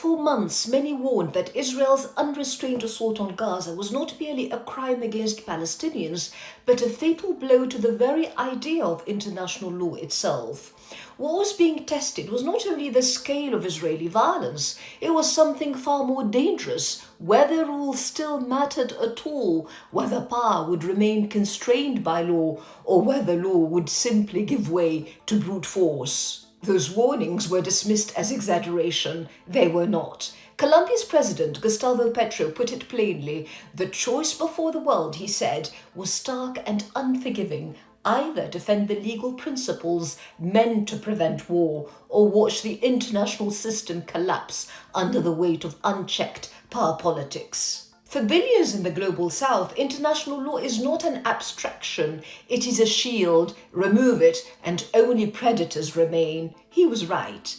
For months, many warned that Israel's unrestrained assault on Gaza was not merely a crime against Palestinians, but a fatal blow to the very idea of international law itself. What was being tested was not only the scale of Israeli violence, it was something far more dangerous: whether rules still mattered at all, whether power would remain constrained by law, or whether law would simply give way to brute force. Those warnings were dismissed as exaggeration. They were not. Colombia's president, Gustavo Petro, put it plainly: the choice before the world, he said, was stark and unforgiving. Either defend the legal principles meant to prevent war, or watch the international system collapse under the weight of unchecked power politics. For billions in the global south, international law is not an abstraction. It is a shield. Remove it, and only predators remain. He was right.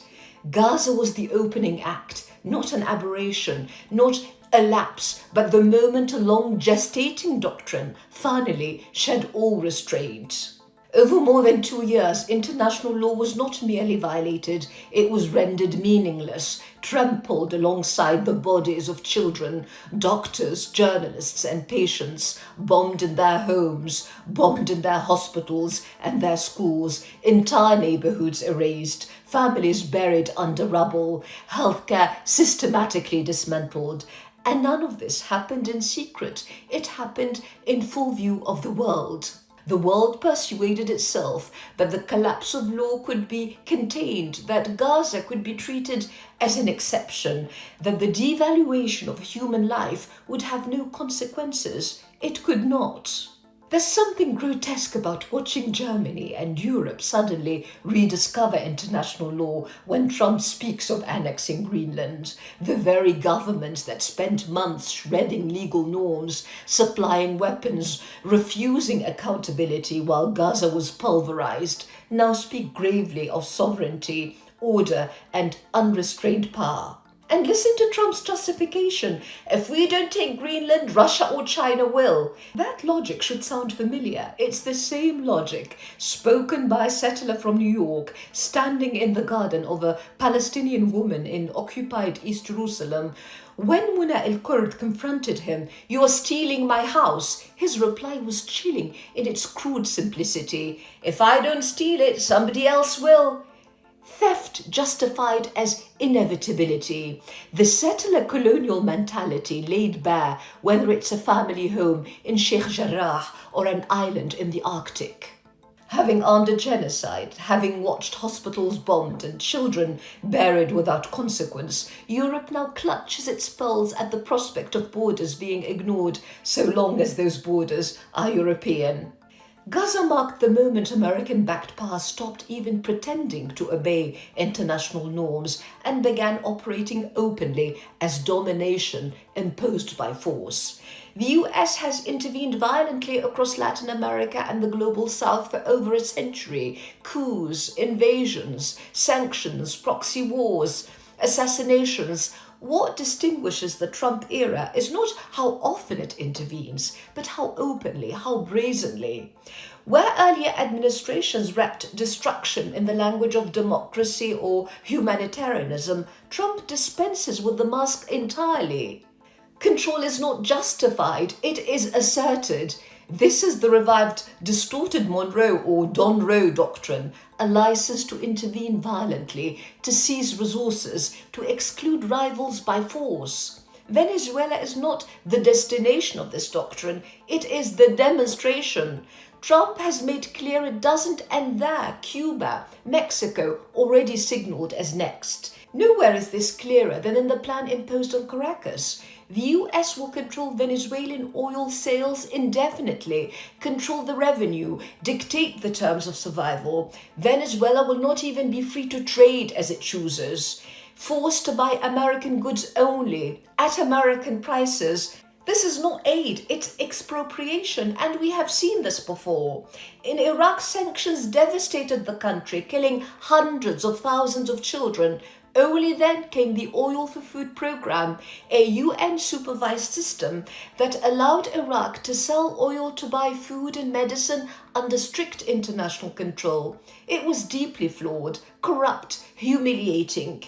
Gaza was the opening act, not an aberration, not a lapse, but the moment a long gestating doctrine finally shed all restraint. Over more than 2 years, international law was not merely violated, it was rendered meaningless, trampled alongside the bodies of children, doctors, journalists, and patients, bombed in their homes, bombed in their hospitals and their schools, entire neighborhoods erased, families buried under rubble, healthcare systematically dismantled. And none of this happened in secret. It happened in full view of the world. The world persuaded itself that the collapse of law could be contained, that Gaza could be treated as an exception, that the devaluation of human life would have no consequences. It could not. There's something grotesque about watching Germany and Europe suddenly rediscover international law when Trump speaks of annexing Greenland. The very governments that spent months shredding legal norms, supplying weapons, refusing accountability while Gaza was pulverized, now speak gravely of sovereignty, order, and unrestrained power. And listen to Trump's justification: if we don't take Greenland, Russia or China will. That logic should sound familiar. It's the same logic spoken by a settler from New York standing in the garden of a Palestinian woman in occupied East Jerusalem. When Muna el-Kurd confronted him, "You are stealing my house," his reply was chilling in its crude simplicity: "If I don't steal it, somebody else will." Theft justified as inevitability. The settler colonial mentality laid bare, whether it's a family home in Sheikh Jarrah or an island in the Arctic. Having armed a genocide, having watched hospitals bombed and children buried without consequence, Europe now clutches its pearls at the prospect of borders being ignored so long as those borders are European. Gaza marked the moment American-backed power stopped even pretending to obey international norms and began operating openly as domination imposed by force. The US has intervened violently across Latin America and the global south for over a century. Coups, invasions, sanctions, proxy wars, assassinations. What distinguishes the Trump era is not how often it intervenes, but how openly, how brazenly. Where earlier administrations wrapped destruction in the language of democracy or humanitarianism, Trump dispenses with the mask entirely. Control is not justified, it is asserted. This is the revived distorted Monroe or Don Roe doctrine, a license to intervene violently, to seize resources, to exclude rivals by force. Venezuela is not the destination of this doctrine, it is the demonstration. Trump has made clear it doesn't end there. Cuba, Mexico, already signaled as next. Nowhere is this clearer than in the plan imposed on Caracas. The US will control Venezuelan oil sales indefinitely, control the revenue, dictate the terms of survival. Venezuela will not even be free to trade as it chooses. Forced to buy American goods only, at American prices. This is not aid, it's expropriation, and we have seen this before. In Iraq, sanctions devastated the country, killing hundreds of thousands of children. Only then came the Oil for Food program, a UN-supervised system that allowed Iraq to sell oil to buy food and medicine under strict international control. It was deeply flawed, corrupt, humiliating.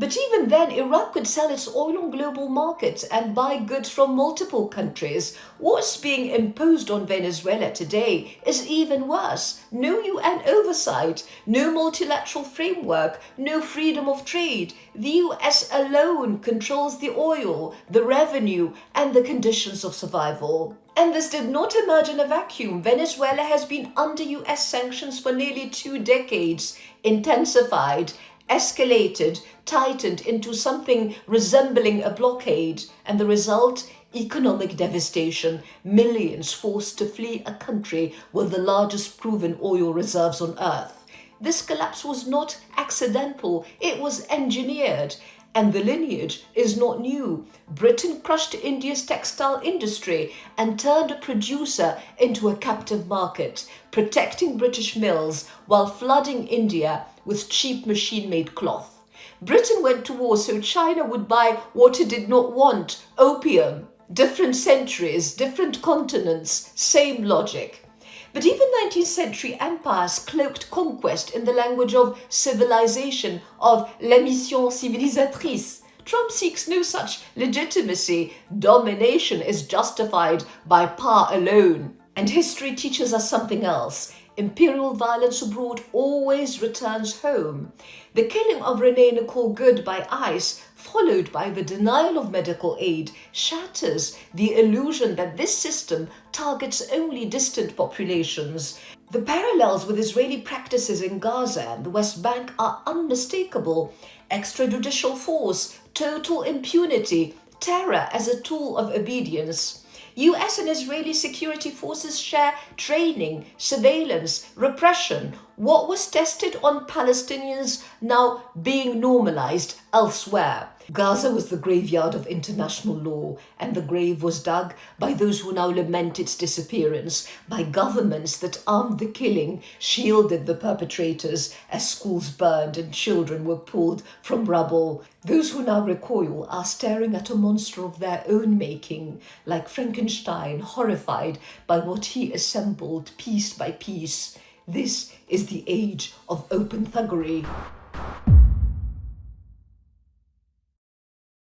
But even then, Iraq could sell its oil on global markets and buy goods from multiple countries. What's being imposed on Venezuela today is even worse. No UN oversight, no multilateral framework, no freedom of trade. The US alone controls the oil, the revenue, and the conditions of survival. And this did not emerge in a vacuum. Venezuela has been under US sanctions for nearly 2 decades, intensified, escalated, tightened into something resembling a blockade, and the result? Economic devastation, millions forced to flee a country with the largest proven oil reserves on earth. This collapse was not accidental, it was engineered. And the lineage is not new. Britain crushed India's textile industry and turned a producer into a captive market, protecting British mills while flooding India with cheap machine-made cloth. Britain went to war so China would buy what it did not want: opium. Different centuries, different continents, same logic. But even 19th century empires cloaked conquest in the language of civilization, of la mission civilisatrice. Trump seeks no such legitimacy. Domination is justified by power alone. And history teaches us something else. Imperial violence abroad always returns home. The killing of Renee Nicole Good by ICE, followed by the denial of medical aid, shatters the illusion that this system targets only distant populations. The parallels with Israeli practices in Gaza and the West Bank are unmistakable. Extrajudicial force, total impunity, terror as a tool of obedience. US and Israeli security forces share training, surveillance, repression. What was tested on Palestinians now being normalized elsewhere. Gaza was the graveyard of international law, and the grave was dug by those who now lament its disappearance, by governments that armed the killing, shielded the perpetrators as schools burned and children were pulled from rubble. Those who now recoil are staring at a monster of their own making, like Frankenstein, horrified by what he assembled piece by piece. This is the age of open thuggery.